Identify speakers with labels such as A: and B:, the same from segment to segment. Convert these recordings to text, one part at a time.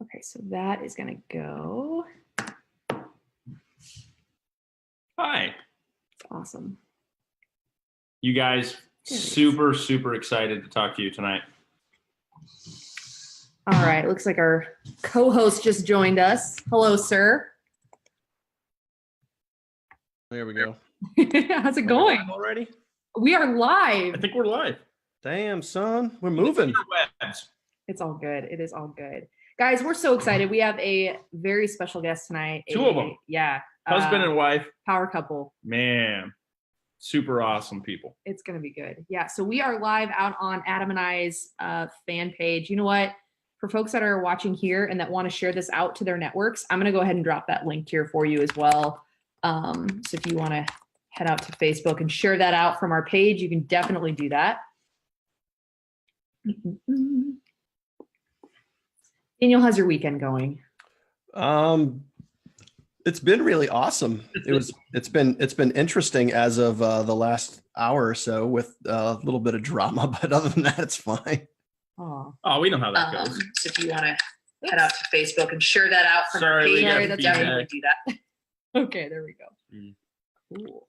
A: Okay, so that is going to go.
B: Hi.
A: Awesome.
B: You guys, super excited to talk to you tonight.
A: All right, looks like our co-host just joined us. Hello, sir.
C: There we go.
A: How's it going?
C: Already?
A: We are live.
B: I think we're live.
C: Damn, son, we're moving.
A: It's all good. It is all good. Guys, we're so excited. We have a very special guest tonight.
B: Two of them.
A: Yeah.
B: Husband and wife.
A: Power couple.
B: Man, super awesome people.
A: It's going to be good. Yeah. So we are live out on Adam and I's fan page. You know what? For folks that are watching here and that want to share this out to their networks, I'm going to go ahead and drop that link here for you as well. So if you want to head out to Facebook and share that out from our page, you can definitely do that. Daniel, how's your weekend going?
C: It's been really awesome. It's been interesting as of the last hour or so with a little bit of drama, but other than that, it's fine.
A: Oh,
B: we know how that goes.
A: So if you want to head out to Facebook and share that out from our page, that's definitely do that. Okay, there we go. Cool.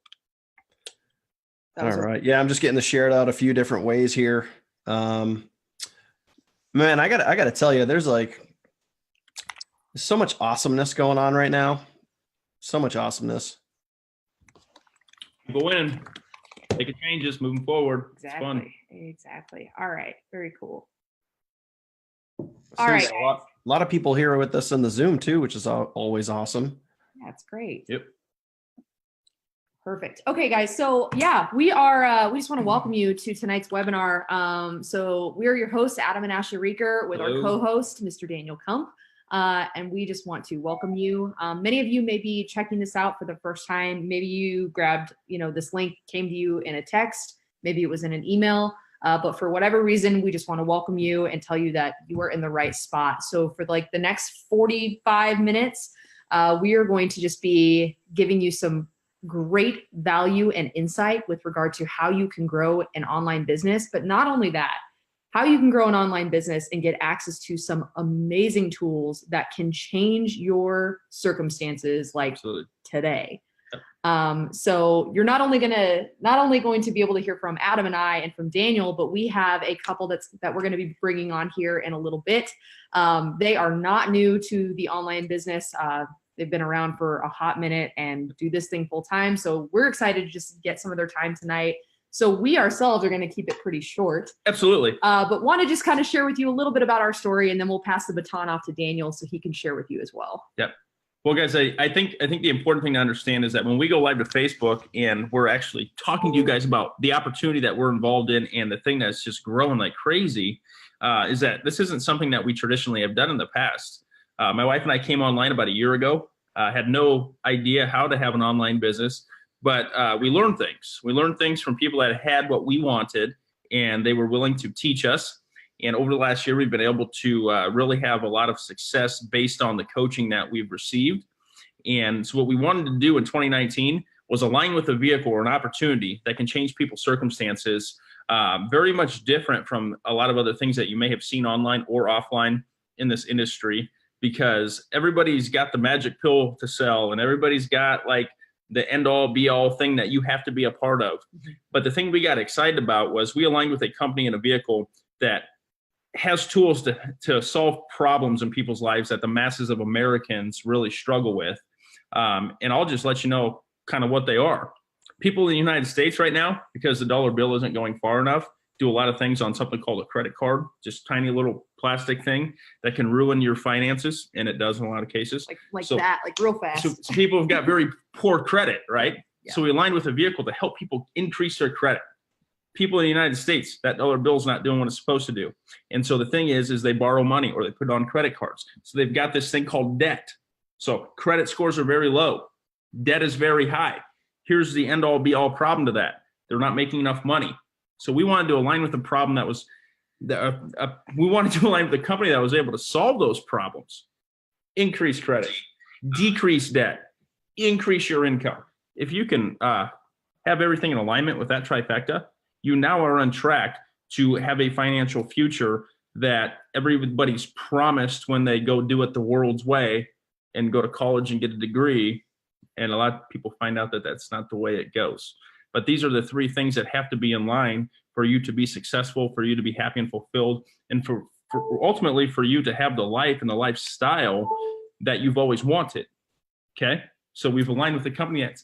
C: All right. Yeah, I'm just getting this shared out a few different ways here. Man, I gotta tell you, there's so much awesomeness going on right now. So much awesomeness.
B: Go in, make changes, moving forward.
A: Exactly.
B: It's fun.
A: Exactly. All right. Very cool.
C: All right. A lot of people here with us in the Zoom too, which is always awesome.
A: That's great.
B: Yep.
A: Perfect. Okay, guys. So yeah, we just want to welcome you to tonight's webinar. So we are your hosts, Adam and Ashley Reeker, with our co-host, Mr. Daniel Kump. And we just want to welcome you. Many of you may be checking this out for the first time. Maybe you grabbed, this link came to you in a text. Maybe it was in an email. But for whatever reason, we just want to welcome you and tell you that you are in the right spot. So for the next 45 minutes, we are going to just be giving you some great value and insight with regard to how you can grow an online business. But not only that, how you can grow an online business and get access to some amazing tools that can change your circumstances today. So you're not only going to be able to hear from Adam and I and from Daniel, but we have a couple that we're going to be bringing on here in a little bit. They are not new to the online business. They've been around for a hot minute and do this thing full time. So we're excited to just get some of their time tonight. So we ourselves are going to keep it pretty short.
B: Absolutely.
A: But want to just kind of share with you a little bit about our story, and then we'll pass the baton off to Daniel so he can share with you as well.
B: Yep. Well, guys, I think the important thing to understand is that when we go live to Facebook and we're actually talking to you guys about the opportunity that we're involved in and the thing that's just growing like crazy, is that this isn't something that we traditionally have done in the past. My wife and I came online about a year ago, had no idea how to have an online business. But we learned things. We learned things from people that had what we wanted, and they were willing to teach us. And over the last year, we've been able to really have a lot of success based on the coaching that we've received. And so what we wanted to do in 2019 was align with a vehicle or an opportunity that can change people's circumstances, very much different from a lot of other things that you may have seen online or offline in this industry, because everybody's got the magic pill to sell, and everybody's got the end-all be-all thing that you have to be a part of. But the thing we got excited about was we aligned with a company and a vehicle that has tools to solve problems in people's lives that the masses of Americans really struggle with. And I'll just let you know kind of what they are. People in the United States right now, because the dollar bill isn't going far enough, do a lot of things on something called a credit card, just tiny little plastic thing that can ruin your finances, and it does in a lot of cases.
A: Like real fast.
B: So people have got very poor credit, right? Yeah. So we aligned with a vehicle to help people increase their credit. People in the United States, that dollar bill is not doing what it's supposed to do. And so the thing is they borrow money or they put it on credit cards. So they've got this thing called debt. So credit scores are very low. Debt is very high. Here's the end all be all problem to that. They're not making enough money. So we wanted to align with the problem that was, we wanted to align with the company that was able to solve those problems. Increase credit, decrease debt, increase your income. If you can have everything in alignment with that trifecta, you now are on track to have a financial future that everybody's promised when they go do it the world's way and go to college and get a degree. And a lot of people find out that that's not the way it goes. But these are the three things that have to be in line for you to be successful, for you to be happy and fulfilled, and for ultimately for you to have the life and the lifestyle that you've always wanted. Okay. So we've aligned with a company that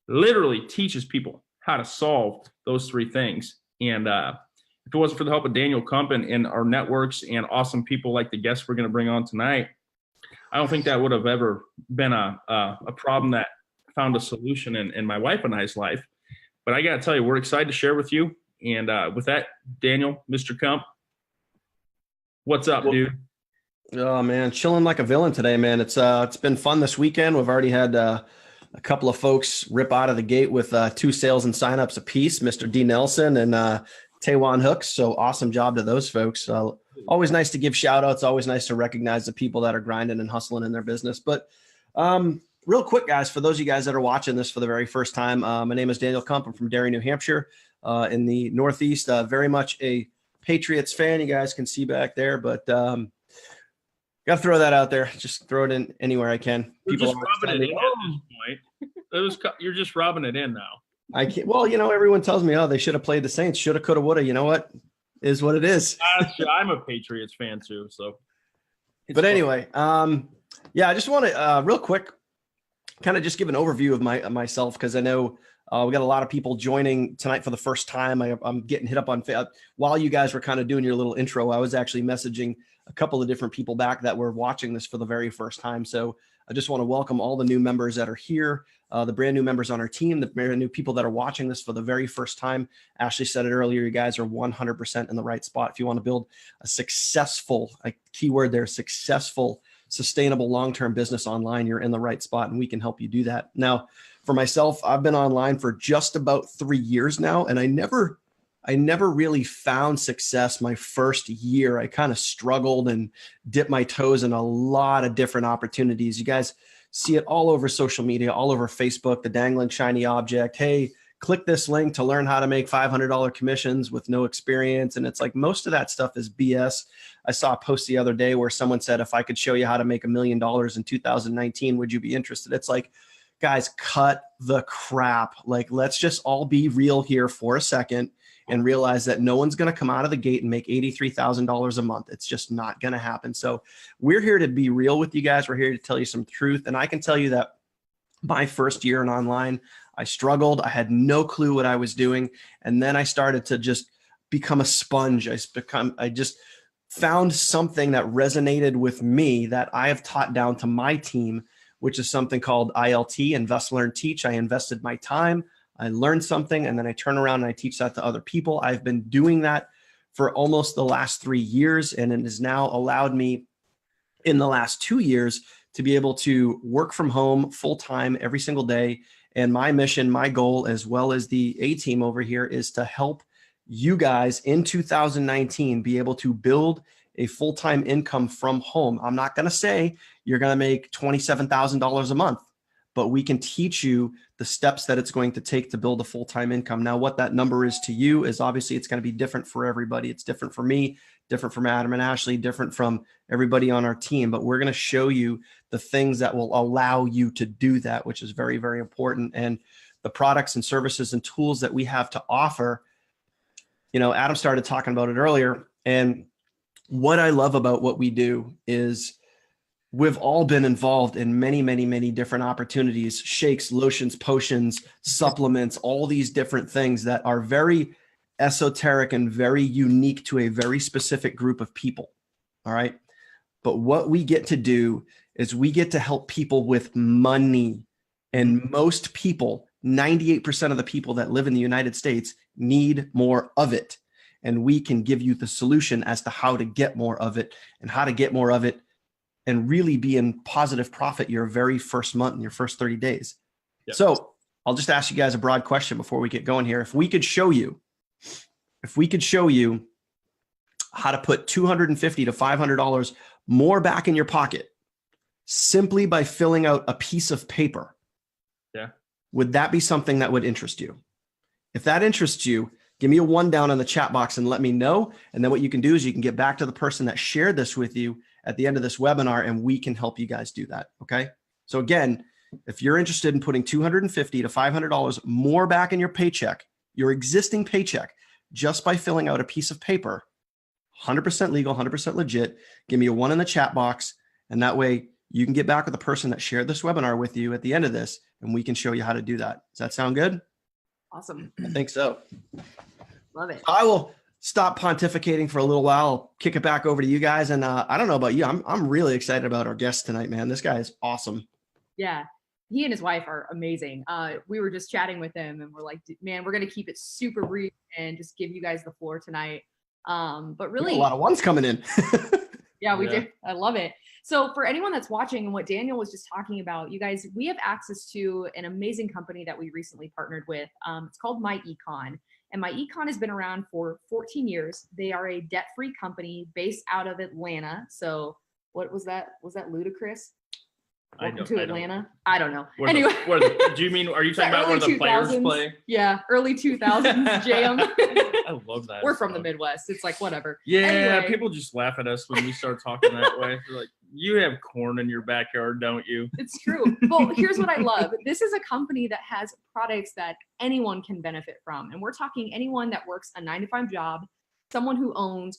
B: literally teaches people how to solve those three things. And if it wasn't for the help of Daniel Kump and our networks and awesome people like the guests we're going to bring on tonight, I don't think that would have ever been a problem that found a solution in my wife and I's life. But I got to tell you, we're excited to share with you. And with that, Daniel, Mr. Kump, what's up, dude?
C: Oh man, chilling like a villain today, man. It's been fun this weekend. We've already had a couple of folks rip out of the gate with 2 sales and signups apiece, Mr. D. Nelson and Taiwan Hooks. So awesome job to those folks. Always nice to give shout outs. Always nice to recognize the people that are grinding and hustling in their business. But real quick, guys, for those of you guys that are watching this for the very first time, my name is Daniel Kump. I'm from Derry, New Hampshire, in the Northeast. Very much a Patriots fan. You guys can see back there, but got to throw that out there. Just throw it in anywhere I can.
B: You're just rubbing it in at this point. You're just rubbing it in now.
C: I can't. Well, everyone tells me, oh, they should have played the Saints. Shoulda, coulda, woulda. You know what? Is what it is.
B: I'm a Patriots fan too. So,
C: but anyway, yeah, I just want to real quick, kind of just give an overview of myself, because I know we got a lot of people joining tonight for the first time. I'm getting hit up on while you guys were kind of doing your little intro. I was actually messaging a couple of different people back that were watching this for the very first time. So I just want to welcome all the new members that are here, the brand new members on our team, the brand new people that are watching this for the very first time. Ashley said it earlier, you guys are 100% in the right spot. If you want to build a successful, a keyword there, successful, sustainable, long-term business online, you're in the right spot, and we can help you do that. Now, for myself, I've been online for just about 3 years now, and I never really found success my first year. I kind of struggled and dipped my toes in a lot of different opportunities. You guys see it all over social media, all over Facebook, the dangling shiny object. Hey, click this link to learn how to make $500 commissions with no experience. And it's like, most of that stuff is BS. I saw a post the other day where someone said, if I could show you how to make $1 million in 2019, would you be interested? It's like, guys, cut the crap. Like, let's just all be real here for a second and realize that no one's going to come out of the gate and make $83,000 a month. It's just not going to happen. So we're here to be real with you guys. We're here to tell you some truth. And I can tell you that my first year in online, I struggled. I had no clue what I was doing. And then I started to just become a sponge. I just found something that resonated with me that I have taught down to my team, which is something called ILT, Invest, Learn, Teach. I invested my time, I learned something, and then I turn around and I teach that to other people. I've been doing that for almost the last 3 years, and it has now allowed me in the last 2 years to be able to work from home full-time every single day. And my mission, my goal, as well as the A team over here, is to help you guys in 2019 be able to build a full-time income from home. I'm not going to say you're going to make $27,000 a month, but we can teach you the steps that it's going to take to build a full-time income. Now, what that number is to you is obviously it's going to be different for everybody. It's different for me, different from Adam and Ashley, different from everybody on our team, but we're going to show you the things that will allow you to do that, which is very, very important. And the products and services and tools that we have to offer, Adam started talking about it earlier. And what I love about what we do is we've all been involved in many, many, many different opportunities, shakes, lotions, potions, supplements, all these different things that are very esoteric and very unique to a very specific group of people. All right. But what we get to do is we get to help people with money. And most people, 98% of the people that live in the United States, need more of it. And we can give you the solution as to how to get more of it and how to get more of it and really be in positive profit your very first month and your first 30 days. Yep. So I'll just ask you guys a broad question before we get going here. If we could show you how to put $250 to $500 more back in your pocket simply by filling out a piece of paper,
B: yeah,
C: would that be something that would interest you? If that interests you, give me a 1 down in the chat box and let me know. And then what you can do is you can get back to the person that shared this with you at the end of this webinar, and we can help you guys do that. Okay. So again, if you're interested in putting $250 to $500 more back in your paycheck, your existing paycheck, just by filling out a piece of paper, 100% legal, 100% legit, give me a 1 in the chat box. And that way you can get back with the person that shared this webinar with you at the end of this, and we can show you how to do that. Does that sound good?
A: Awesome.
C: I think so.
A: Love it.
C: I will stop pontificating for a little while. I'll kick it back over to you guys. And I don't know about you. I'm really excited about our guest tonight, man. This guy is awesome.
A: Yeah. He and his wife are amazing. We were just chatting with him and we're like, man, we're going to keep it super brief and just give you guys the floor tonight. But really
C: a lot of ones coming in.
A: Yeah, we do. I love it. So for anyone that's watching and what Daniel was just talking about, you guys, we have access to an amazing company that we recently partnered with. It's called myEcon. And myEcon has been around for 14 years. They are a debt-free company based out of Atlanta. So what was that? Was that ludicrous? Welcome to Atlanta. I don't know. Anyway,
B: do you mean, are you talking about where the players play?
A: Yeah, early 2000s jam.
B: I love that.
A: We're from the Midwest. It's like, whatever.
B: Yeah,
A: anyway.
B: People just laugh at us when we start talking that way. They're like, you have corn in your backyard, don't you?
A: It's true. Well, here's what I love. This is a company that has products that anyone can benefit from. And we're talking anyone that works a 9-to-5 job, someone who owns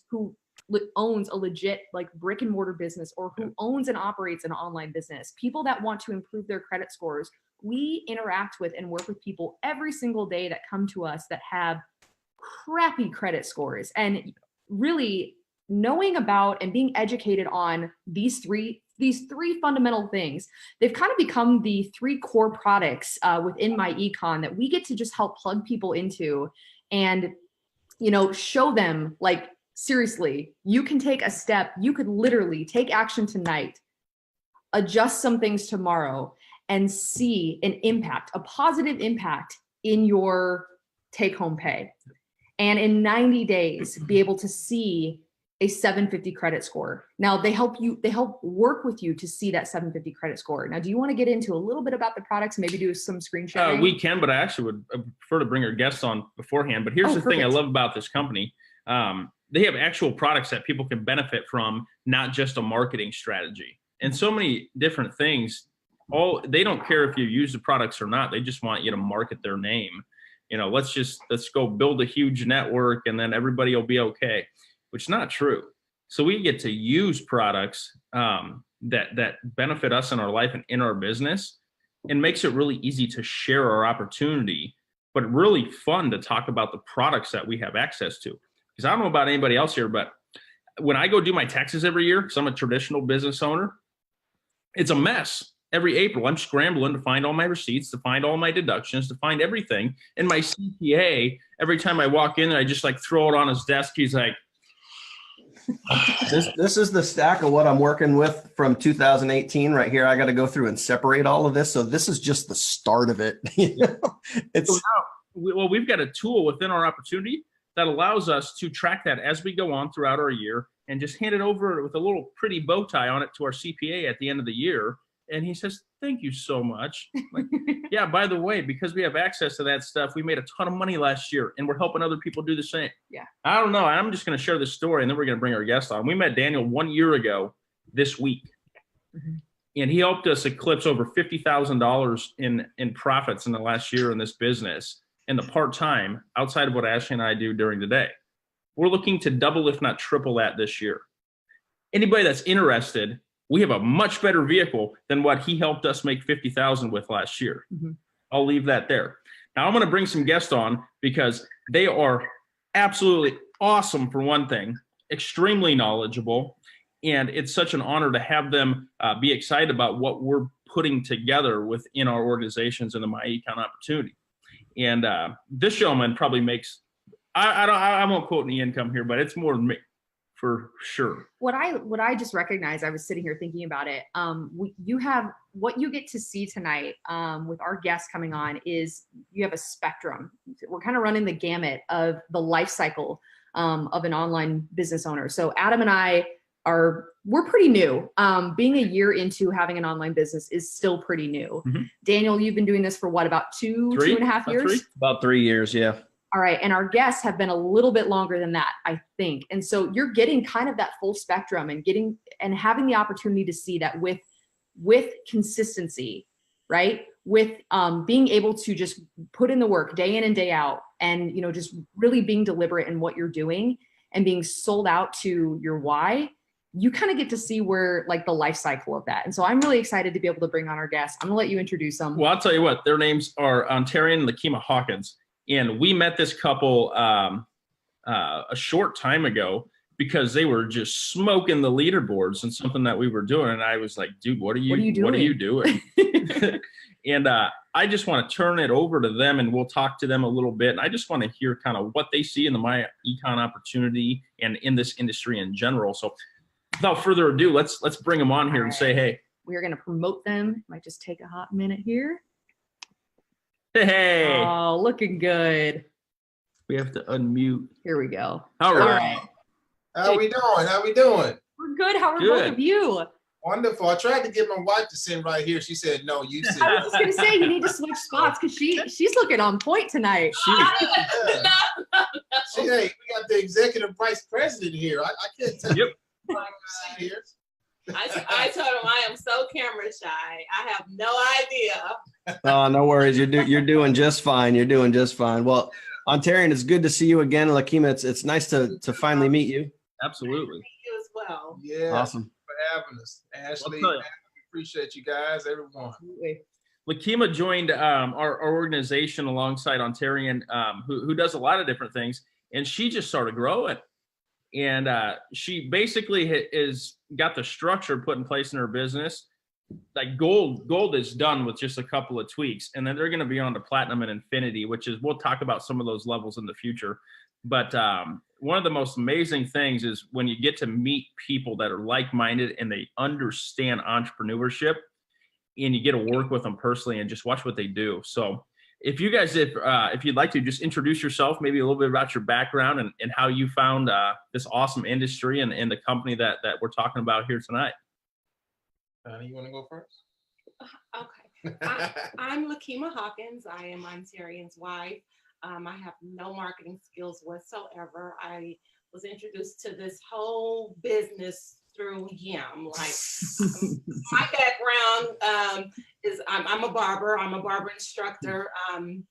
A: a legit like brick and mortar business, or who owns and operates an online business, people that want to improve their credit scores. We interact with and work with people every single day that come to us that have crappy credit scores, and really knowing about and being educated on these three fundamental things. They've kind of become the 3 core products within myEcon that we get to just help plug people into and, you know, show them like, seriously, you can take a step. You could literally take action tonight, adjust some things tomorrow, and see an impact, a positive impact in your take-home pay. And in 90 days, be able to see a 750 credit score. Now they help work with you to see that 750 credit score. Now, do you want to get into a little bit about the products, maybe do some screen sharing?
B: We can, but I actually would prefer to bring our guests on beforehand. But here's the thing I love about this company. They have actual products that people can benefit from, not just a marketing strategy. And so many different things. They don't care if you use the products or not. They just want you to market their name. You know, let's go build a huge network and then everybody will be okay, which is not true. So we get to use products that benefit us in our life and in our business, and makes it really easy to share our opportunity, but really fun to talk about the products that we have access to. Because I don't know about anybody else here, but when I go do my taxes every year, because I'm a traditional business owner, it's a mess. Every April, I'm scrambling to find all my receipts, to find all my deductions, to find everything. And my CPA, every time I walk in, I just like throw it on his desk. He's like,
C: this is the stack of what I'm working with from 2018 right here. I got to go through and separate all of this. So this is just the start of it.
B: We've got a tool within our opportunity that allows us to track that as we go on throughout our year, and just hand it over with a little pretty bow tie on it to our CPA at the end of the year. And he says, thank you so much. Like, yeah, by the way, because we have access to that stuff, we made a ton of money last year, and we're helping other people do the same.
A: Yeah.
B: I don't know. I'm just going to share this story, and then we're going to bring our guest on. We met Daniel 1 year ago this week, and he helped us eclipse over $50,000 in profits in the last year in this business, in the part-time, outside of what Ashley and I do during the day. We're looking to double, if not triple that this year. Anybody that's interested, we have a much better vehicle than what he helped us make 50,000 with last year. I'll leave that there. Now I'm going to bring some guests on because they are absolutely awesome for one thing, extremely knowledgeable, and it's such an honor to have them be excited about what we're putting together within our organizations in the myEcon opportunity. And this gentleman probably makes, I won't quote any income here, but it's more than me. For sure.
A: What I just recognized, I was sitting here thinking about it. You have what you get to see tonight with our guests coming on is you have a spectrum. We're kind of running the gamut of the life cycle of an online business owner. So Adam and I we're pretty new. Being a year into having an online business is still pretty new. Daniel, you've been doing this for what, about two and a half years?
C: About 3 years, yeah.
A: All right. And our guests have been a little bit longer than that, I think. And so you're getting kind of that full spectrum and having the opportunity to see that with consistency, right? With being able to just put in the work day in and day out, and, you know, just really being deliberate in what you're doing and being sold out to your why, you kind of get to see where like the life cycle of that. And so I'm really excited to be able to bring on our guests. I'm gonna let you introduce them.
B: Well, I'll tell you what, their names are Ontarian and Lakima Hawkins. And we met this couple a short time ago because they were just smoking the leaderboards and something that we were doing. And I was like, dude, what are you doing? And I just want to turn it over to them, and we'll talk to them a little bit. And I just want to hear kind of what they see in the myEcon opportunity and in this industry in general. So without further ado, let's bring them on here and say, hey.
A: We're going to promote them. Might just take a hot minute here.
B: Hey.
A: Oh, looking good.
B: We have to unmute.
A: Here we go.
B: All right.
D: How we doing?
A: We're good. How are both of you?
D: Wonderful. I tried to get my wife to sit right here. She said, no, you sit.
A: I was just going to say, you need to switch spots because she's looking on point tonight.
D: Hey, we got the executive vice president here. I can't tell you. Here.
E: I told him I am so camera shy. I have no idea.
C: Oh, no worries. You're doing just fine. You're doing just fine. Well, Ontarian, it's good to see you again. Lakima, it's nice to finally meet you.
B: Absolutely.
E: Meet you as well.
D: Yeah.
C: Awesome.
D: For having us. Ashley, we appreciate you guys, everyone.
B: Lakima joined our organization alongside Ontarian, who does a lot of different things, and she just started growing. And she basically is got the structure put in place in her business. Like gold is done with just a couple of tweaks, and then they're going to be on to platinum and infinity, which is, we'll talk about some of those levels in the future. But one of the most amazing things is when you get to meet people that are like-minded and they understand entrepreneurship, and you get to work with them personally and just watch what they do. So if you guys, if you'd like to just introduce yourself, maybe a little bit about your background and how you found this awesome industry and the company that we're talking about here tonight.
D: You want to go first?
E: Okay. I'm Lakima Hawkins. I am Ontarian's wife. I have no marketing skills whatsoever. I was introduced to this whole business through him. Like, my background is I'm a barber. I'm a barber instructor. And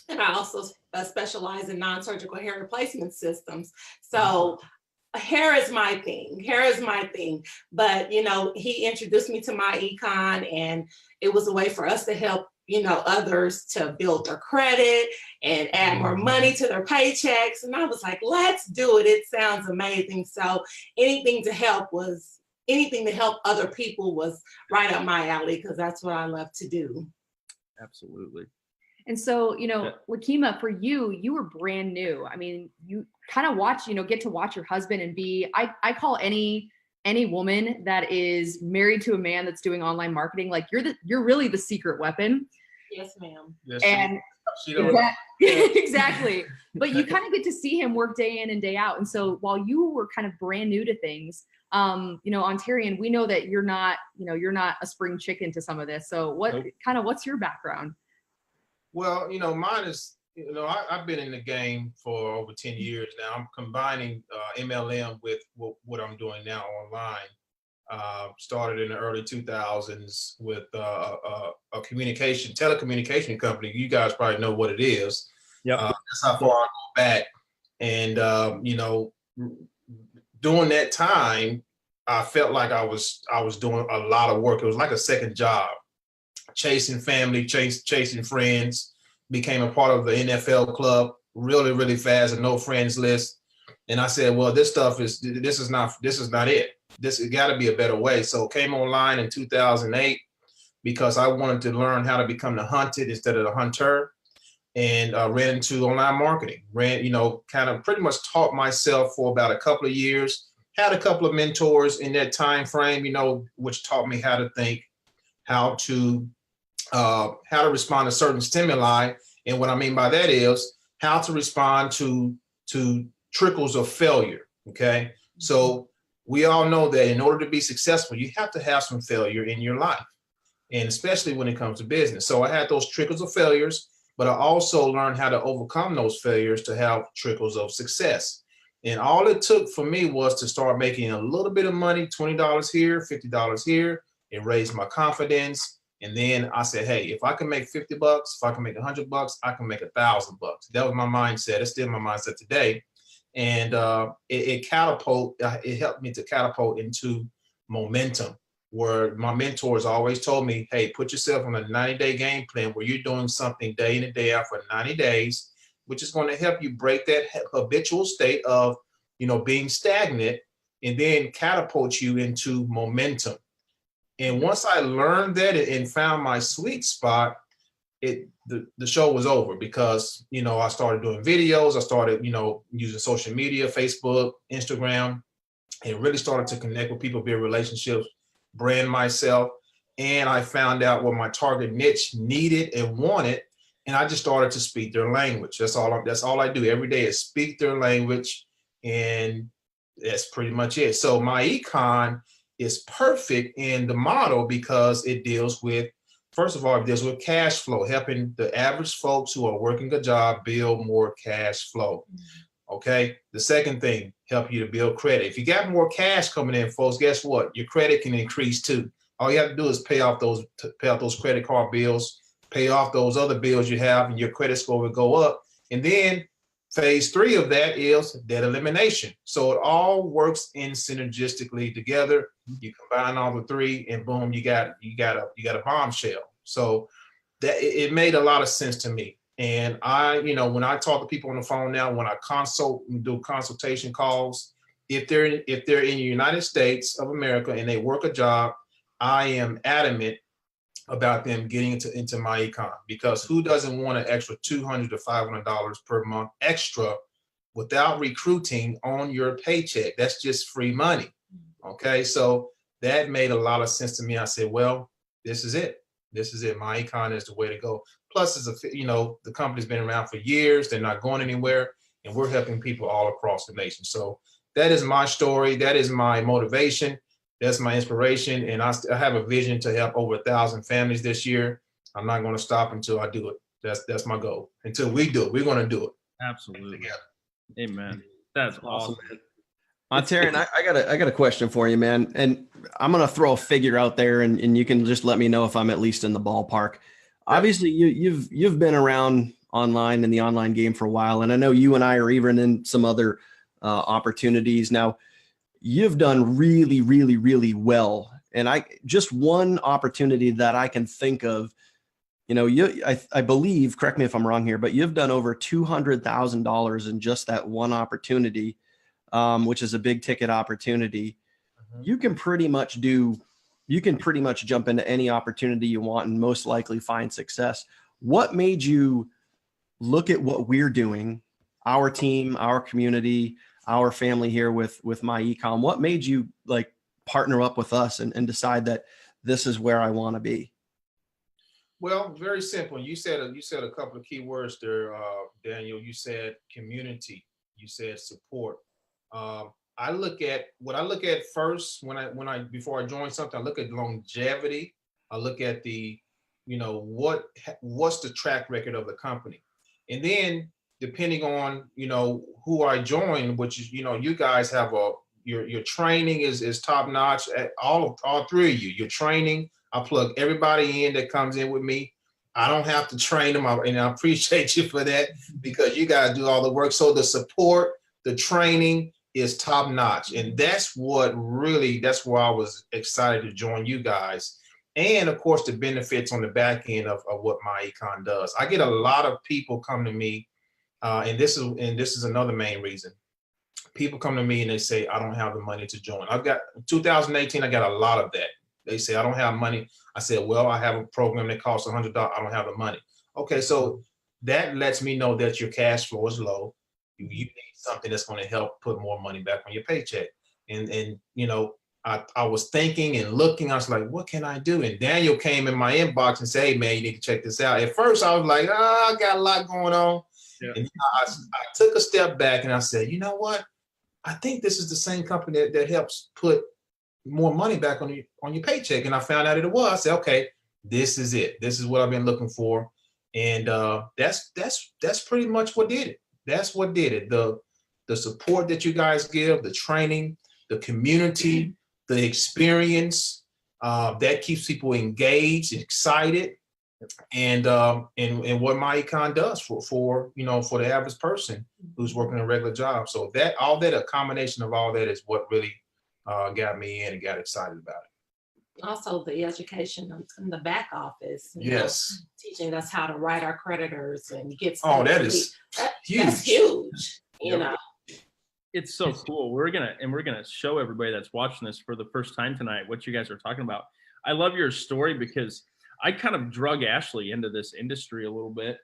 E: I also specialize in non-surgical hair replacement systems. So hair is my thing. But, you know, he introduced me to myEcon, and it was a way for us to help, you know, others to build their credit and add more money to their paychecks. And I was like, let's do it. It sounds amazing. So anything to help other people was right up my alley, because that's what I love to do.
B: Absolutely.
A: And so, you know, Lakima, for you were brand new. I mean, you kind of get to watch your husband and I call any woman that is married to a man that's doing online marketing, like you're really the secret weapon.
E: Yes, ma'am.
D: Yes,
A: and
D: she don't.
A: exactly. But you kind of get to see him work day in and day out. And so while you were kind of brand new to things, you know, Ontarian, we know that you're not a spring chicken to some of this. So what's your background?
D: Well, you know, mine is, you know, I've been in the game for over 10 years now. I'm combining MLM with what I'm doing now online. Started in the early 2000s with a telecommunication company. You guys probably know what it is.
B: Yep.
D: That's how far I go back. And, you know, during that time, I felt like I was doing a lot of work. It was like a second job. Chasing family, chasing friends, became a part of the NFL club really, really fast, a no friends list. And I said, well, this is not it. It got to be a better way. So came online in 2008 because I wanted to learn how to become the hunted instead of the hunter, and ran into online marketing. Kind of pretty much taught myself for about a couple of years. Had a couple of mentors in that time frame, you know, which taught me how to think, how to respond to certain stimuli. And what I mean by that is how to respond to trickles of failure. Okay. So we all know that in order to be successful, you have to have some failure in your life, and especially when it comes to business. So I had those trickles of failures, but I also learned how to overcome those failures to have trickles of success. And all it took for me was to start making a little bit of money, $20 here, $50 here. It raised my confidence. And then I said, hey, if I can make 50 bucks, if I can make $100, I can make $1,000 bucks. That was my mindset. It's still my mindset today. And it helped me to catapult into momentum, where my mentors always told me, hey, put yourself on a 90-day game plan where you're doing something day in and day out for 90 days, which is going to help you break that habitual state of, being stagnant, and then catapult you into momentum. And once I learned that and found my sweet spot, the show was over, because, I started doing videos. I started, using social media, Facebook, Instagram, and really started to connect with people, build relationships, brand myself. And I found out what my target niche needed and wanted. And I just started to speak their language. That's all I do every day, is speak their language. And that's pretty much it. So myEcon is perfect in the model, because it deals with, first of all, it deals with cash flow, helping the average folks who are working a job build more cash flow. Okay. The second thing, help you to build credit. If you got more cash coming in, folks, guess what? Your credit can increase too. All you have to do is pay off those credit card bills, pay off those other bills you have, and your credit score will go up. And then phase 3 of that is debt elimination. So it all works in synergistically together. You combine all the 3, and boom, you got a bombshell. So that it made a lot of sense to me. And when I talk to people on the phone now, when I do consultation calls, if they're in the United States of America and they work a job, I am adamant about them getting into myEcon, because who doesn't want an extra $200 to $500 per month extra without recruiting on your paycheck? That's just free money. Okay, so that made a lot of sense to me. I said, well, this is it. myEcon is the way to go. Plus, the company's been around for years. They're not going anywhere, and we're helping people all across the nation. So that is my story. That is my motivation. That's my inspiration. And I have a vision to help over 1,000 families this year. I'm not going to stop until I do it. That's my goal. Until we do it, we're going to do it.
B: Absolutely. Amen. That's awesome.
C: Taryn, I got a question for you, man. And I'm going to throw a figure out there, and you can just let me know if I'm at least in the ballpark. Obviously, you've been around online in the online game for a while, and I know you and I are even in some other opportunities now. You've done really, really, really well. And just one opportunity that I can think of, I believe, correct me if I'm wrong here, but you've done over $200,000 in just that one opportunity, which is a big ticket opportunity. Mm-hmm. You can pretty much jump into any opportunity you want and most likely find success. What made you look at what we're doing, our team, our community, our family here with myEcon? What made you partner up with us and decide that this is where I want to be?
D: Well, very simple. You said a couple of key words there, Daniel. You said community. You said support. I look at first before I join something. I look at longevity. I look at what's the track record of the company, and then depending on who I join, which is you guys have your training is top notch at all 3 of you. Your training, I plug everybody in that comes in with me. I don't have to train them, and I appreciate you for that, because you guys do all the work. So the support, the training is top notch, and that's why I was excited to join you guys. And of course, the benefits on the back end of what myEcon does. I get a lot of people come to me. And this is another main reason. People come to me and they say, I don't have the money to join. 2018, I got a lot of that. They say, I don't have money. I said, well, I have a program that costs $100. I don't have the money. Okay, so that lets me know that your cash flow is low. You need something that's going to help put more money back on your paycheck. And I was thinking and looking. I was like, what can I do? And Daniel came in my inbox and said, hey, man, you need to check this out. At first, I was like, I got a lot going on. Yeah. And I took a step back and I said, you know what? I think this is the same company that helps put more money back on your paycheck. And I found out it was. I said, okay, this is it. This is what I've been looking for. And that's pretty much what did it. That's what did it. The support that you guys give, the training, the community, the experience, that keeps people engaged, excited, and what myEcon does for the average person who's working a regular job. So a combination of all that is what really got me in and got excited about it.
E: Also, the education in the back office.
D: Yes.
E: Teaching us how to write our creditors and get.
D: Oh, that is huge.
E: That's huge. You know.
B: It's so cool. We're gonna show everybody that's watching this for the first time tonight what you guys are talking about. I love your story because I kind of drug Ashley into this industry a little bit,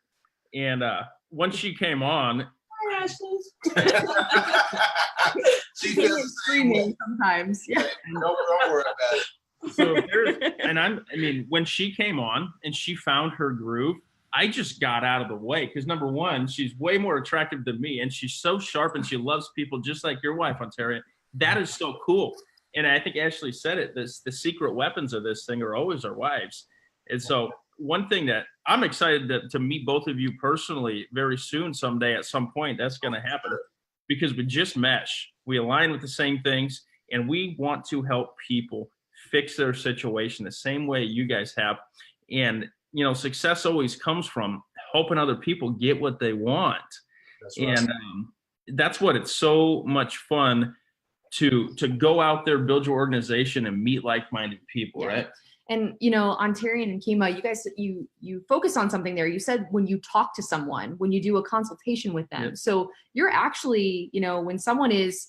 B: and once she came on,
E: Hi, Ashley.
D: She feels
A: screaming sometimes. Yeah.
D: Don't worry about it.
B: So when she came on and she found her groove, I just got out of the way because number one, she's way more attractive than me, and she's so sharp and she loves people just like your wife, Ontario. That is so cool. And I think Ashley said it. The secret weapons of this thing are always our wives. And so one thing that I'm excited to meet both of you personally very soon, someday at some point, that's going to happen because we just mesh. We align with the same things, and we want to help people fix their situation the same way you guys have. And success always comes from helping other people get what they want. That's right. And that's what it's so much fun to go out there, build your organization, and meet like-minded people, yeah. Right?
A: And Ontario and Kima, you guys, you focus on something there. You said when you talk to someone, when you do a consultation with them. Yep. So you're actually, when someone is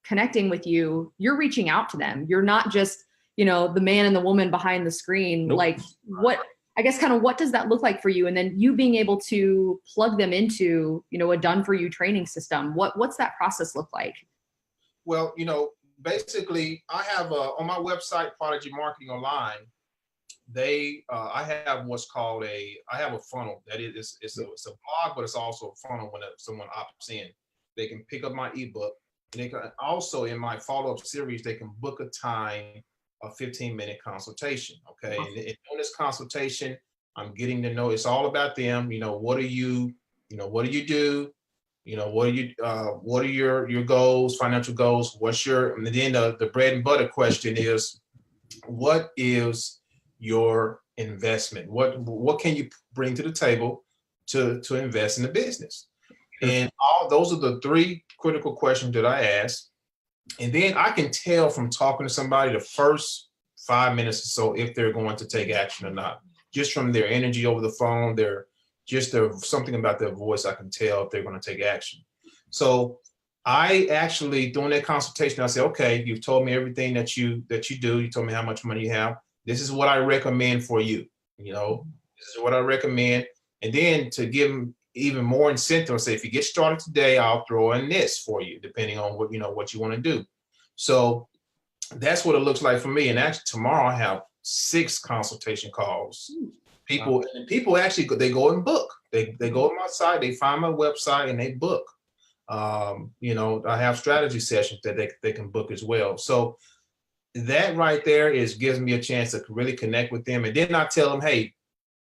A: connecting with you, you're reaching out to them. You're not just, the man and the woman behind the screen. Nope. Like what does that look like for you? And then you being able to plug them into, a done for you training system. What's that process look like?
D: Well, basically I have on my website, Prodigy Marketing Online, I have what's called I have a funnel that it's a blog, but it's also a funnel when someone opts in. They can pick up my ebook, and they can also, in my follow-up series, they can book a time, a 15-minute consultation. Okay. And in this consultation, I'm getting to know, it's all about them. What do you do? What are your goals, financial goals? And then the bread and butter question is, what is your investment? What can you bring to the table to invest in the business? Sure. And those are the three critical questions that I ask. And then I can tell from talking to somebody the first 5 minutes or so if they're going to take action or not. Just from their energy over the phone, something about their voice, I can tell if they're going to take action. So I actually, during that consultation, I say, okay, you've told me everything that you do. You told me how much money you have. This is what I recommend for you. This is what I recommend. And then to give them even more incentive, I say, if you get started today, I'll throw in this for you, depending on what you want to do. So that's what it looks like for me. And actually tomorrow I have 6 consultation calls. People actually, they go and book. They go on my site, they find my website, and they book. I have strategy sessions that they can book as well. So that right there gives me a chance to really connect with them. And then I tell them, hey,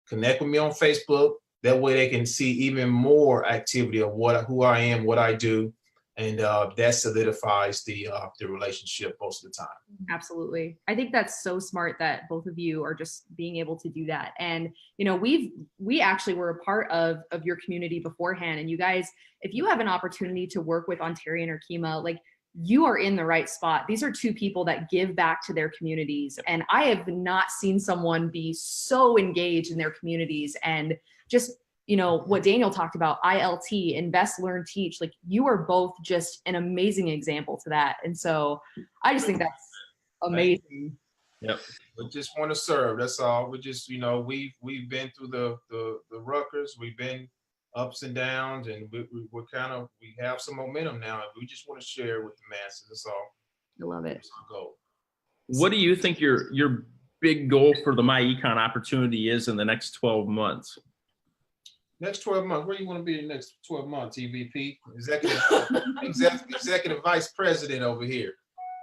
D: connect with me on Facebook. That way they can see even more activity of who I am, what I do. And that solidifies the relationship most of the time.
A: Absolutely. I think that's so smart that both of you are just being able to do that. And, we actually were a part of your community beforehand. And you guys, if you have an opportunity to work with Ontario or Kima, like, you are in the right spot. These are 2 people that give back to their communities. And I have not seen someone be so engaged in their communities and just, what Daniel talked about, ILT, invest, learn, teach. Like, you are both just an amazing example to that. And so I just think that's amazing.
B: Yep.
D: We just want to serve. That's all. We just, we've been through the ruckers. We've been ups and downs, and we have some momentum now, and we just want to share with the masses. That's all.
A: I love it.
D: That's our goal.
B: What do you think your big goal for the myEcon opportunity is in the next 12 months?
D: Next 12 months, where do you want to be in the next 12 months, EVP? Executive Vice President over here.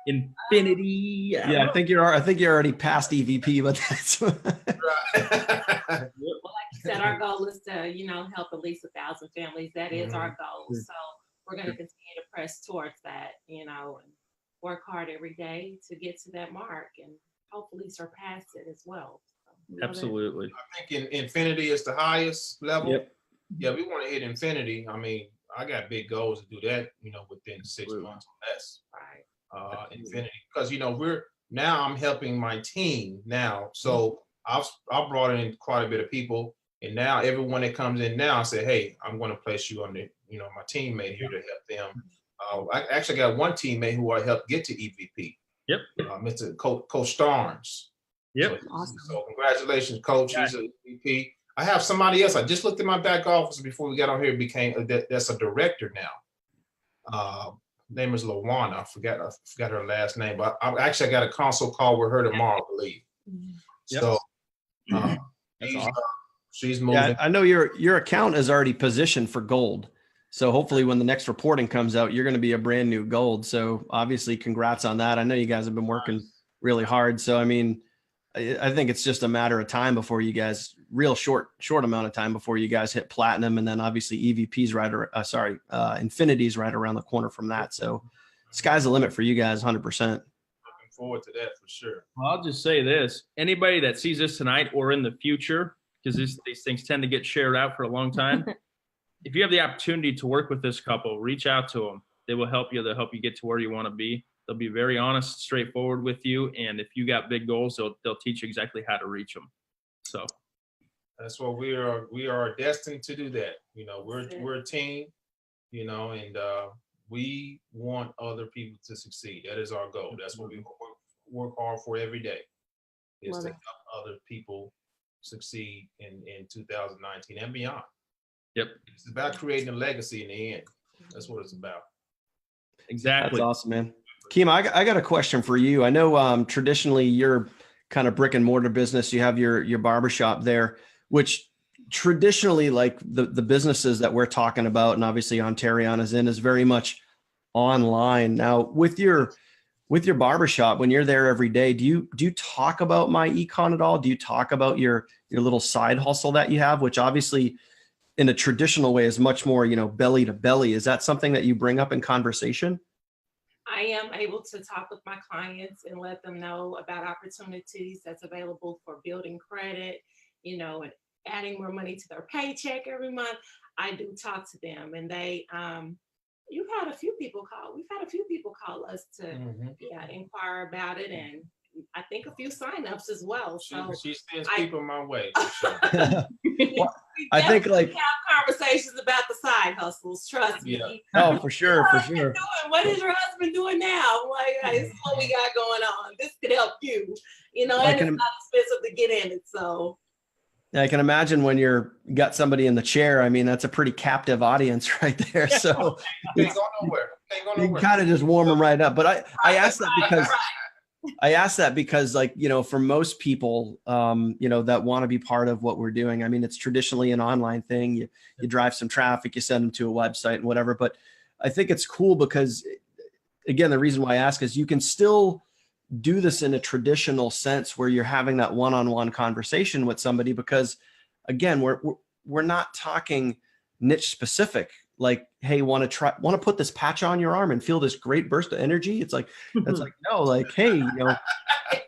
B: Infinity.
C: Yeah, I think you're already past EVP, but that's
A: Well, I
E: said, our goal is to, help at least 1,000 families. That is our goal. So we're going to continue to press towards that, and work hard every day to get to that mark and hopefully surpass it as well. So,
B: Absolutely.
D: I think infinity is the highest level.
C: Yep.
D: Yeah, we want to hit infinity. I mean, I got big goals to do that, within 6 months or less.
E: Right.
D: Infinity, because I'm helping my team now. So I've brought in quite a bit of people, and now everyone that comes in now, I say, hey, I'm going to place you under, my teammate here to help them. I actually got one teammate who I helped get to EVP.
B: Yep.
D: Mr. Coach Starnes.
B: Yep.
A: Awesome.
D: So congratulations, Coach. He's an EVP. I have somebody else. I just looked at my back office before we got on here. That's a director now. Name is Lawana. I forgot her last name, but I got a console call with her tomorrow, I believe.
B: Yep.
D: So
B: That's awesome.
D: she's moving.
C: Yeah, I know your account is already positioned for gold. So hopefully when the next reporting comes out, you're going to be a brand new gold. So obviously congrats on that. I know you guys have been working really hard. So, I mean, I think it's just a matter of time before you guys, real short amount of time before you guys hit platinum. And then obviously EVP's Infinity's right around the corner from that. So sky's the limit for you guys, 100%.
D: Looking forward to that for sure.
B: Well, I'll just say this. Anybody that sees this tonight or in the future, because these things tend to get shared out for a long time. If you have the opportunity to work with this couple, reach out to them. They will help you. They'll help you get to where you want to be. They'll be very honest, straightforward with you. And if you got big goals, they'll teach you exactly how to reach them. So
D: that's what we are destined to do that. We're a team, and we want other people to succeed. That is our goal. That's what we work hard for every day, is to help other people succeed in 2019 and beyond.
B: Yep.
D: It's about creating a legacy in the end. That's what it's about.
B: Exactly.
C: That's awesome, man. Keem, I got a question for you. I know traditionally you're kind of brick and mortar business. You have your barbershop there, which traditionally, like the businesses that we're talking about, and obviously Ontarian is very much online. Now with your barbershop, when you're there every day, do you talk about myEcon at all? Do you talk about your little side hustle that you have, which obviously in a traditional way is much more, belly to belly? Is that something that you bring up in conversation?
E: I am able to talk with my clients and let them know about opportunities that's available for building credit, and adding more money to their paycheck every month. I do talk to them, and they, we've had a few people call us to inquire about it, and I think a few signups as well. So
D: she sends people my way. For sure.
C: Well, I think like
E: have conversations about the side hustles. Trust me.
C: Oh, for sure, for sure.
E: What is your husband doing now? I'm like, hey, this is what we got going on. This could help you. And it's not expensive to get in it. So
C: I can imagine when got somebody in the chair. I mean, that's a pretty captive audience right there. So
D: Can't go nowhere.
C: You kind of just warm them right up. But I asked that because like, for most people, that want to be part of what we're doing. I mean, it's traditionally an online thing. You drive some traffic, you send them to a website and whatever. But I think it's cool because, again, the reason why I ask is you can still do this in a traditional sense where you're having that one-on-one conversation with somebody, because again, we're not talking niche specific. Like, hey, want to put this patch on your arm and feel this great burst of energy? It's like, that's like, no, like, hey,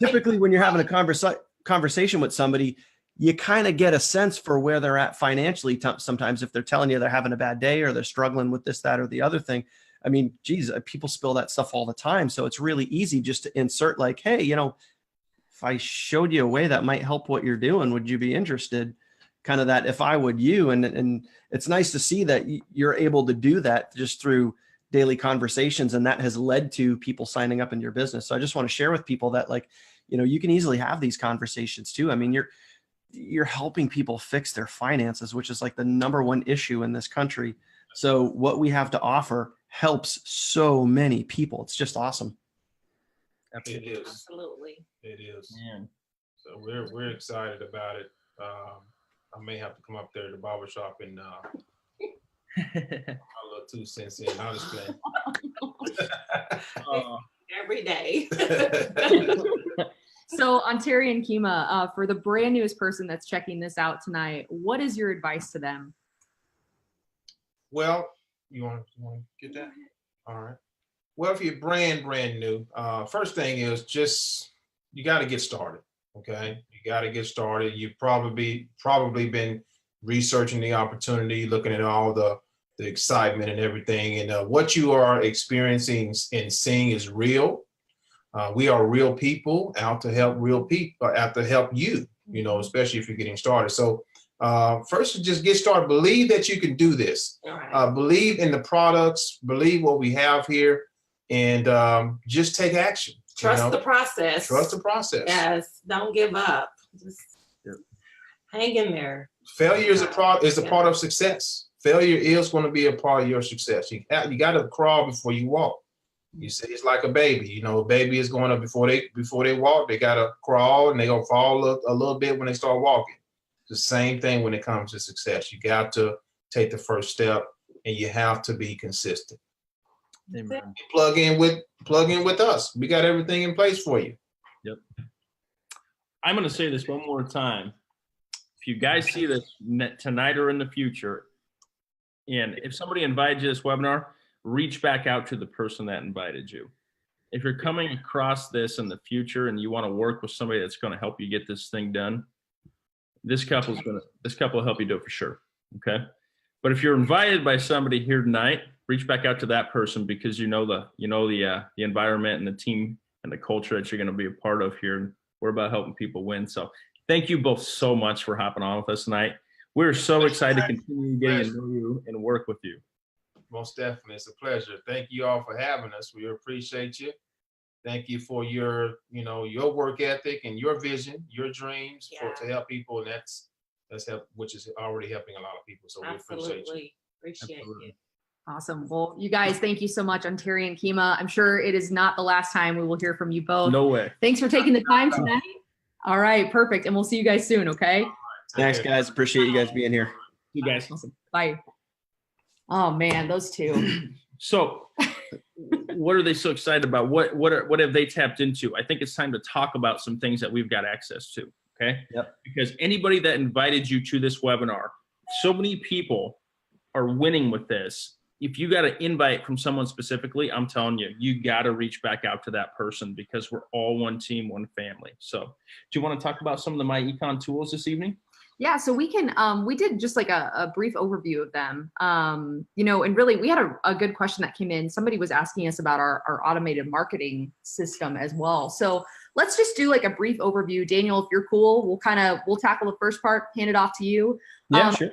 C: typically when you're having a conversation with somebody, you kind of get a sense for where they're at financially. Sometimes if they're telling you they're having a bad day or they're struggling with this, that, or the other thing. I mean, geez, people spill that stuff all the time. So it's really easy just to insert like, hey, if I showed you a way that might help what you're doing, would you be interested? Kind of that, if I would you, and it's nice to see that you're able to do that just through daily conversations. And that has led to people signing up in your business. So I just want to share with people that, like, you can easily have these conversations too. I mean, you're helping people fix their finances, which is like the number one issue in this country. So what we have to offer helps so many people. It's just awesome.
D: It is.
E: Absolutely.
D: It is.
B: Man.
D: So we're excited about it. I may have to come up there to the barbershop and a little 2 cents in. I'll just play.
E: Every day.
A: So Ontario and Kima, for the brand newest person that's checking this out tonight, what is your advice to them?
D: Well, you want to get that? All right. Well, if you're brand new, first thing is just you got to get started. Okay, you got to get started. You've probably been researching the opportunity, looking at all the excitement and everything, and what you are experiencing and seeing is real. We are real people out to help real people, out to help you. You know, especially if you're getting started. So first, just get started. Believe that you can do this. Believe in the products. Believe what we have here, and just take action.
E: Trust the process.
D: Trust the process.
E: Yes. Don't give up. Just hang in there.
D: Failure is a part of success. Failure is going to be a part of your success. You got to crawl before you walk. You see, it's like a baby. You know, a baby is going up before they walk. They got to crawl, and they're going to fall a little bit when they start walking. The same thing when it comes to success. You got to take the first step, and you have to be consistent.
B: Amen.
D: Plug in with us. We got everything in place for you.
B: Yep. I'm going to say this one more time. If you guys see this tonight or in the future, and if somebody invited you to this webinar, reach back out to the person that invited you. If you're coming across this in the future and you want to work with somebody that's going to help you get this thing done, this couple will help you do it for sure. Okay. But if you're invited by somebody here tonight, reach back out to that person, because you know the environment and the team and the culture that you're going to be a part of here. And we're about helping people win. So thank you both so much for hopping on with us tonight. We're so excited to continue getting to know you and work with you.
D: Most definitely. It's a pleasure. Thank you all for having us. We appreciate you. Thank you for your work ethic and your vision, your dreams to help people. And that's help, which is already helping a lot of people. So we appreciate you.
E: Appreciate you.
A: Awesome. Well, you guys, thank you so much, Ontario and Kima. I'm sure it is not the last time we will hear from you both.
B: No way.
A: Thanks for taking the time tonight. All right, perfect. And we'll see you guys soon, okay?
C: Thanks, guys. Appreciate you guys being here.
B: You guys.
A: Awesome. Bye. Oh man, those two.
B: So what are they so excited about? What have they tapped into? I think it's time to talk about some things that we've got access to. Okay.
C: Yep.
B: Because anybody that invited you to this webinar, so many people are winning with this. If you got an invite from someone specifically, I'm telling you, you got to reach back out to that person, because we're all one team, one family. So do you want to talk about some of the myEcon tools this evening?
A: Yeah, so we can, we did just like a brief overview of them, and really we had a good question that came in. Somebody was asking us about our automated marketing system as well. So let's just do like a brief overview. Daniel, if you're cool, we'll tackle the first part, hand it off to you.
C: Yeah, sure.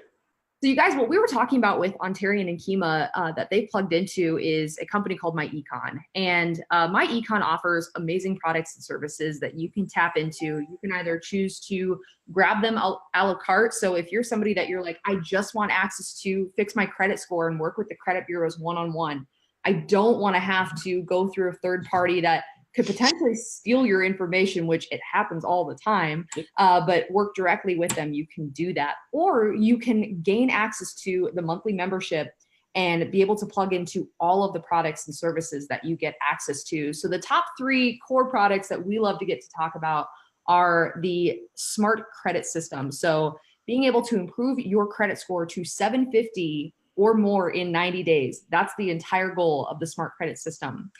A: So you guys, what we were talking about with Ontario and Kima that they plugged into is a company called myEcon. And myEcon offers amazing products and services that you can tap into. You can either choose to grab them a la carte. So if you're somebody that you're like, I just want access to fix my credit score and work with the credit bureaus one-on-one. I don't want to have to go through a third party that could potentially steal your information, which it happens all the time, but work directly with them. You can do that. Or you can gain access to the monthly membership and be able to plug into all of the products and services that you get access to. So the top 3 core products that we love to get to talk about are the smart credit system. So being able to improve your credit score to 750 or more in 90 days. That's the entire goal of the smart credit system.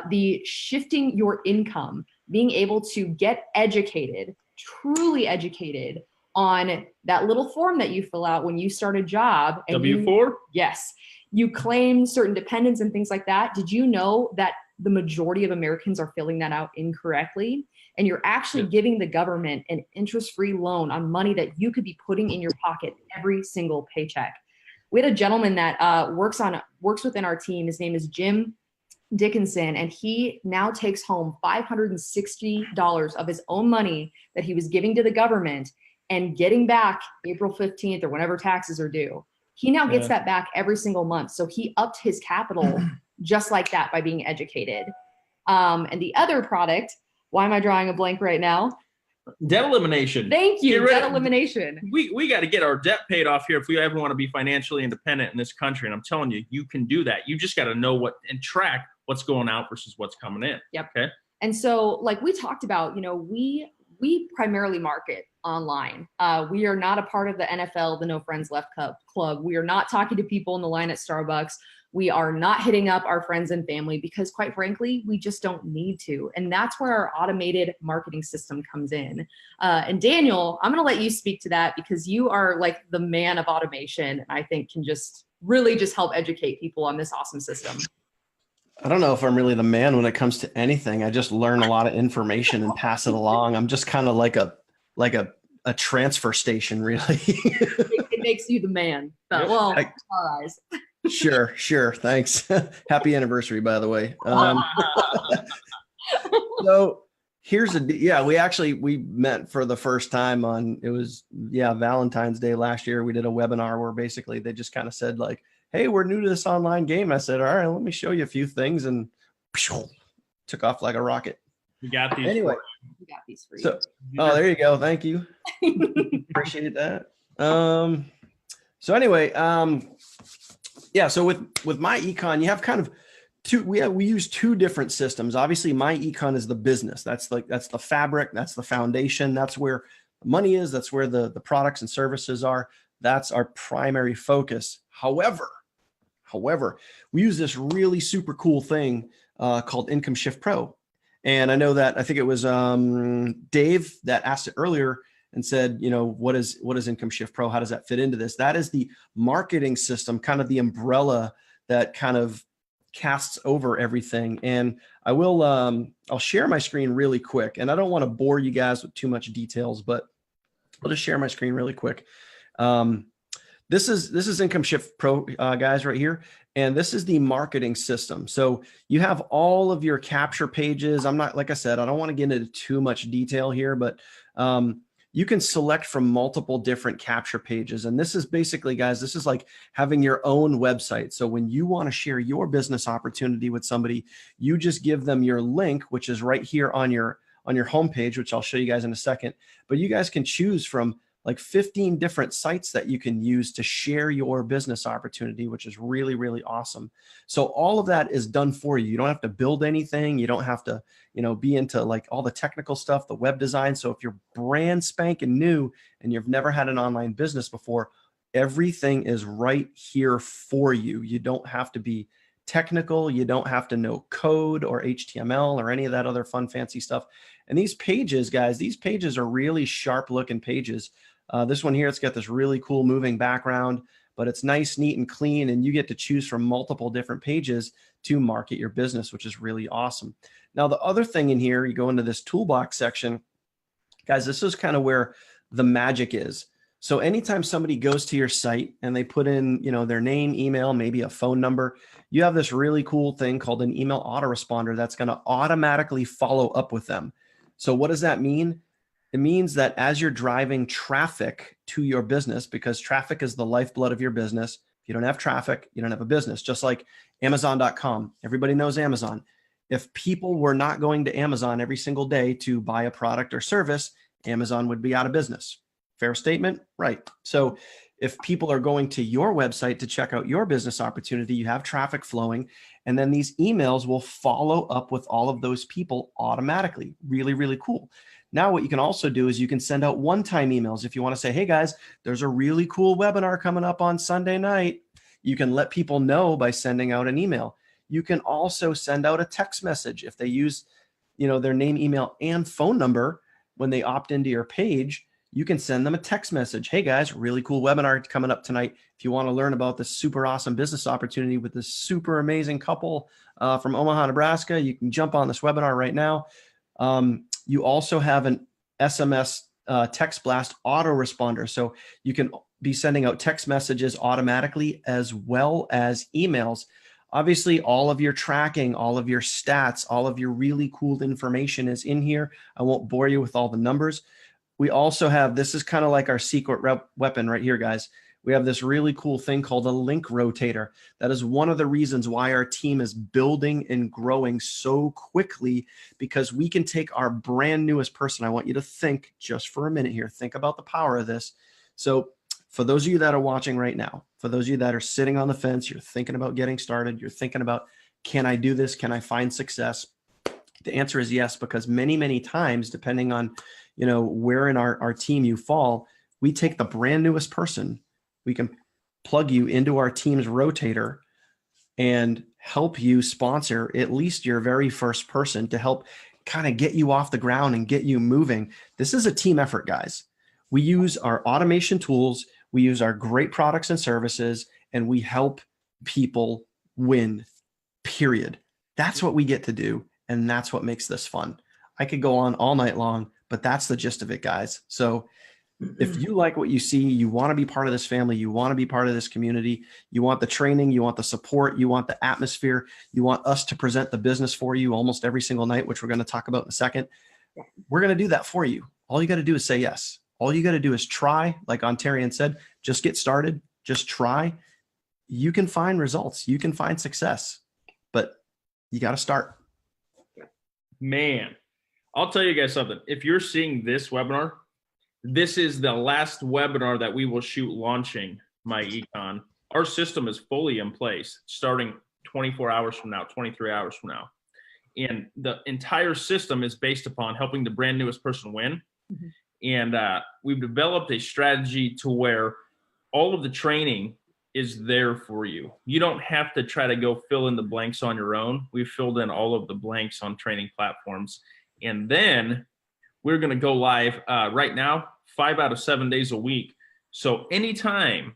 A: The shifting your income, being able to get educated, truly educated on that little form that you fill out when you start a job. And
B: W-4?
A: Yes. You claim certain dependents and things like that. Did you know that the majority of Americans are filling that out incorrectly? And you're actually giving the government an interest-free loan on money that you could be putting in your pocket every single paycheck. We had a gentleman that works within our team. His name is Jim Dickinson, and he now takes home $560 of his own money that he was giving to the government and getting back April 15th or whenever taxes are due. He now gets that back every single month. So he upped his capital just like that by being educated. And the other product, why am I drawing a blank right now?
B: Debt elimination.
A: Thank you. Debt elimination.
B: We got to get our debt paid off here if we ever want to be financially independent in this country. And I'm telling you, you can do that. You just got to know what and track what's going out versus what's coming in.
A: Yep.
B: Okay.
A: And so like we talked about, you know, we primarily market online. We are not a part of the NFL, the No Friends Left Club. We are not talking to people in the line at Starbucks. We are not hitting up our friends and family because quite frankly, we just don't need to. And that's where our automated marketing system comes in. And Daniel, I'm going to let you speak to that because you are like the man of automation. I think can just really just help educate people on this awesome system.
C: I don't know if I'm really the man when it comes to anything. I just learn a lot of information and pass it along. I'm just kind of like a transfer station, really.
A: It makes you the man. But, well, our eyes.
C: Sure. Thanks. Happy anniversary, by the way. So here's we met for the first time on, Valentine's Day last year. We did a webinar where basically they just kind of said like, hey, we're new to this online game. I said, all right, let me show you a few things, and took off like a rocket.
B: We got these.
C: Anyway,
A: we got these for you.
C: So, there you go. Thank you. Appreciate that. So anyway, so with myEcon, you have kind of we use two different systems. Obviously, myEcon is the business. That's the fabric. That's the foundation. That's where the money is. That's where the products and services are. That's our primary focus. However, we use this really super cool thing called Income Shift Pro. And I know that I think it was Dave that asked it earlier and said, you know, what is Income Shift Pro? How does that fit into this? That is the marketing system, kind of the umbrella that kind of casts over everything. And I will, I'll share my screen really quick. And I don't want to bore you guys with too much details, but I'll just share my screen really quick. This is Income Shift Pro, guys, right here. And this is the marketing system. So you have all of your capture pages. I'm not, like I said, I don't want to get into too much detail here, but you can select from multiple different capture pages. And this is basically, guys, this is like having your own website. So when you want to share your business opportunity with somebody, you just give them your link, which is right here on your homepage, which I'll show you guys in a second. But you guys can choose from like 15 different sites that you can use to share your business opportunity, which is really, really awesome. So all of that is done for you. You don't have to build anything. You don't have to, be into like all the technical stuff, the web design. So if you're brand spanking new and you've never had an online business before, everything is right here for you. You don't have to be technical. You don't have to know code or HTML or any of that other fun, fancy stuff. And these pages, guys, these pages are really sharp looking pages. This one here, it's got this really cool moving background, but it's nice, neat, and clean. And you get to choose from multiple different pages to market your business, which is really awesome. Now, the other thing in here, you go into this toolbox section, guys, this is kind of where the magic is. So anytime somebody goes to your site and they put in, their name, email, maybe a phone number, you have this really cool thing called an email autoresponder that's going to automatically follow up with them. So what does that mean? It means that as you're driving traffic to your business, because traffic is the lifeblood of your business. If you don't have traffic, you don't have a business. Just like Amazon.com. Everybody knows Amazon. If people were not going to Amazon every single day to buy a product or service, Amazon would be out of business. Fair statement? Right. So if people are going to your website to check out your business opportunity, you have traffic flowing, and then these emails will follow up with all of those people automatically. Really, really cool. Now, what you can also do is you can send out one-time emails. If you want to say, hey guys, there's a really cool webinar coming up on Sunday night, you can let people know by sending out an email. You can also send out a text message. If they use, their name, email, and phone number when they opt into your page, you can send them a text message. Hey guys, really cool webinar coming up tonight. If you want to learn about this super awesome business opportunity with this super amazing couple from Omaha, Nebraska, you can jump on this webinar right now. You also have an SMS text blast autoresponder. So you can be sending out text messages automatically as well as emails. Obviously, all of your tracking, all of your stats, all of your really cool information is in here. I won't bore you with all the numbers. We also have, this is kind of like our secret weapon right here, guys. We have this really cool thing called a link rotator. That is one of the reasons why our team is building and growing so quickly, because we can take our brand newest person. I want you to think just for a minute here. Think about the power of this. So for those of you that are watching right now, for those of you that are sitting on the fence, you're thinking about getting started, you're thinking about, can I do this? Can I find success? The answer is yes, because many, many times, depending on, where in our team you fall, we take the brand newest person, we can plug you into our team's rotator and help you sponsor at least your very first person to help kind of get you off the ground and get you moving. This is a team effort, guys. We use our automation tools, we use our great products and services, and we help people win, period. That's what we get to do. And that's what makes this fun. I could go on all night long, but that's the gist of it, guys. So if you like what you see, you want to be part of this family, you want to be part of this community, you want the training, you want the support, you want the atmosphere, you want us to present the business for you almost every single night, which we're going to talk about in a second. We're going to do that for you. All you got to do is say yes. All you got to do is try, like Ontarian said, just get started, just try. You can find results, you can find success, but you got to start.
B: Man, I'll tell you guys something. If you're seeing this webinar, this is the last webinar that we will shoot launching myEcon. Our system is fully in place starting 24 hours from now, 23 hours from now. And the entire system is based upon helping the brand newest person win. Mm-hmm. And we've developed a strategy to where all of the training is there for you. You don't have to try to go fill in the blanks on your own. We've filled in all of the blanks on training platforms. And then we're going to go live right now, 5 out of 7 days a week. So anytime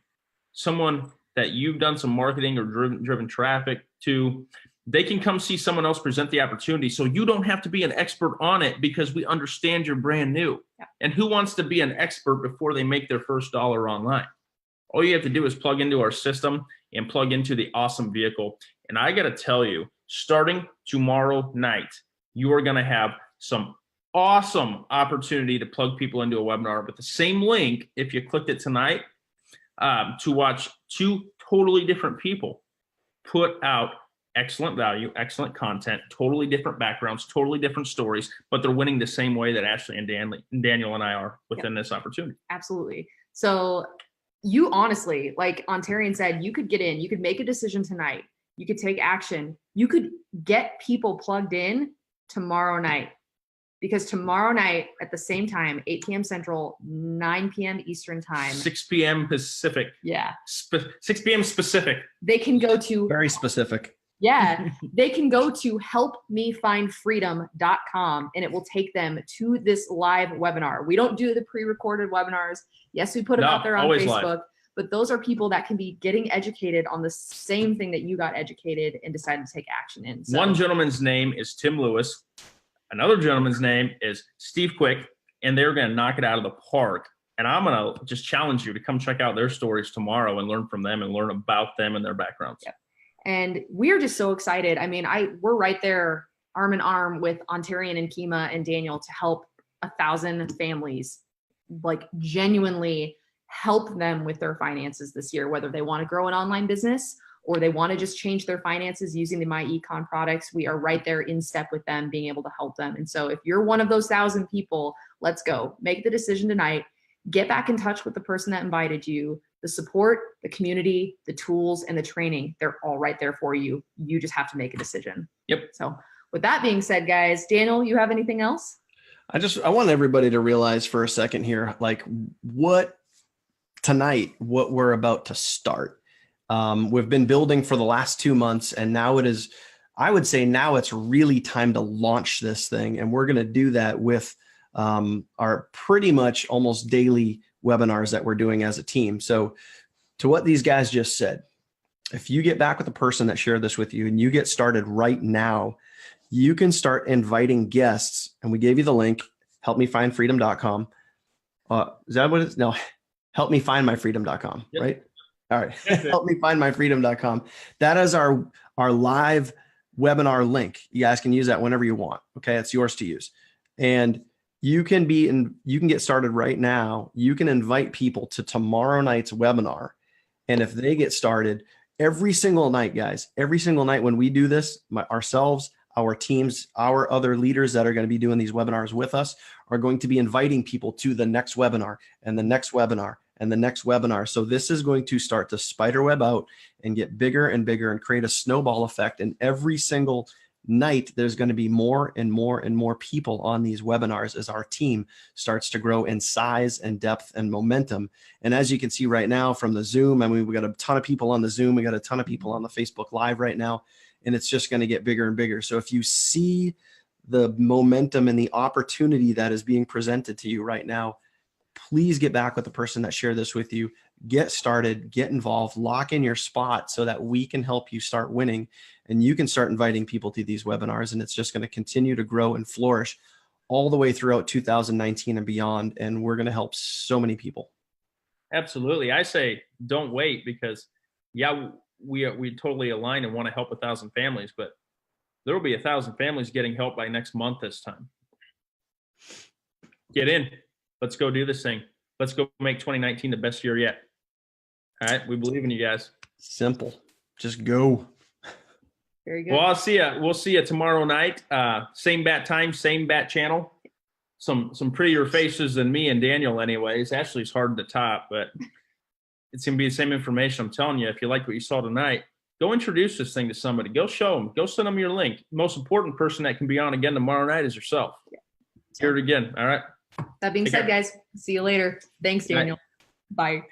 B: someone that you've done some marketing or driven traffic to, they can come see someone else present the opportunity. So you don't have to be an expert on it because we understand you're brand new. Yeah. And who wants to be an expert before they make their first dollar online? All you have to do is plug into our system and plug into the awesome vehicle. And I got to tell you, starting tomorrow night, you are going to have some awesome opportunity to plug people into a webinar with the same link. If you clicked it tonight, to watch 2 totally different people put out excellent value, excellent content, totally different backgrounds, totally different stories, but they're winning the same way that Ashley and Daniel and I are within this opportunity.
A: Absolutely. So you honestly, like Ontarian said, you could get in, you could make a decision tonight, you could take action, you could get people plugged in tomorrow night. Because tomorrow night at the same time, 8 p.m. Central, 9 p.m. Eastern time.
B: 6 p.m. Pacific.
A: Yeah.
B: 6 p.m. specific.
A: They can go to.
C: Very specific.
A: Yeah. They can go to helpmefindfreedom.com and it will take them to this live webinar. We don't do the pre-recorded webinars. Yes, we put them out there on Facebook. Live. But those are people that can be getting educated on the same thing that you got educated and decided to take action in. So.
B: One gentleman's name is Tim Lewis. Another gentleman's name is Steve Quick, and they're going to knock it out of the park. And I'm going to just challenge you to come check out their stories tomorrow and learn from them and learn about them and their backgrounds.
A: Yep. And we're just so excited. I mean, we're right there arm in arm with Ontarian and Kima and Daniel to help 1,000 families, like genuinely help them with their finances this year, whether they want to grow an online business or they want to just change their finances using the myEcon products. We are right there in step with them, being able to help them. And so if you're one of those 1,000 people, let's go. Make the decision tonight. Get back in touch with the person that invited you. The support, the community, the tools, and the training, they're all right there for you. You just have to make a decision.
B: Yep.
A: So with that being said, guys, Daniel, you have anything else?
C: I want everybody to realize for a second here, like what we're about to start. We've been building for the last 2 months, and now I would say now it's really time to launch this thing. And we're going to do that with our pretty much almost daily webinars that we're doing as a team. So to what these guys just said, if you get back with the person that shared this with you and you get started right now, you can start inviting guests. And we gave you the link, helpmefindfreedom.com. Is that what it's? No, helpmefindmyfreedom.com, yep. Right? All right. helpmefindmyfreedom.com. That is our live webinar link. You guys can use that whenever you want. Okay. It's yours to use. And you can get started right now. You can invite people to tomorrow night's webinar. And if they get started every single night, guys, every single night when we do this, ourselves, our teams, our other leaders that are going to be doing these webinars with us are going to be inviting people to the next webinar and the next webinar and the next webinar. So this is going to start to spiderweb out and get bigger and bigger and create a snowball effect. And every single night, there's going to be more and more and more people on these webinars as our team starts to grow in size and depth and momentum. And as you can see right now from the Zoom, I mean, we got a ton of people on the Zoom. We got a ton of people on the Facebook Live right now, and it's just going to get bigger and bigger. So if you see the momentum and the opportunity that is being presented to you right now, please get back with the person that shared this with you. Get started, get involved, lock in your spot so that we can help you start winning, and you can start inviting people to these webinars, and it's just going to continue to grow and flourish all the way throughout 2019 and beyond. And we're going to help so many people.
B: Absolutely. I say don't wait, because yeah, we totally align and want to help 1,000 families, but there will be 1,000 families getting help by next month this time. Get in. Let's go do this thing. Let's go make 2019 the best year yet. All right. We believe in you guys.
C: Simple. Just go.
A: Very good.
B: Well, I'll see you. We'll see you tomorrow night. Same bat time, same bat channel. Some prettier faces than me and Daniel anyways. Ashley's hard to top, but it's going to be the same information. I'm telling you, if you like what you saw tonight, go introduce this thing to somebody. Go show them. Go send them your link. The most important person that can be on again tomorrow night is yourself. Yeah. Hear it again. All right.
A: That being said, guys, see you later. Thanks, Daniel. Bye.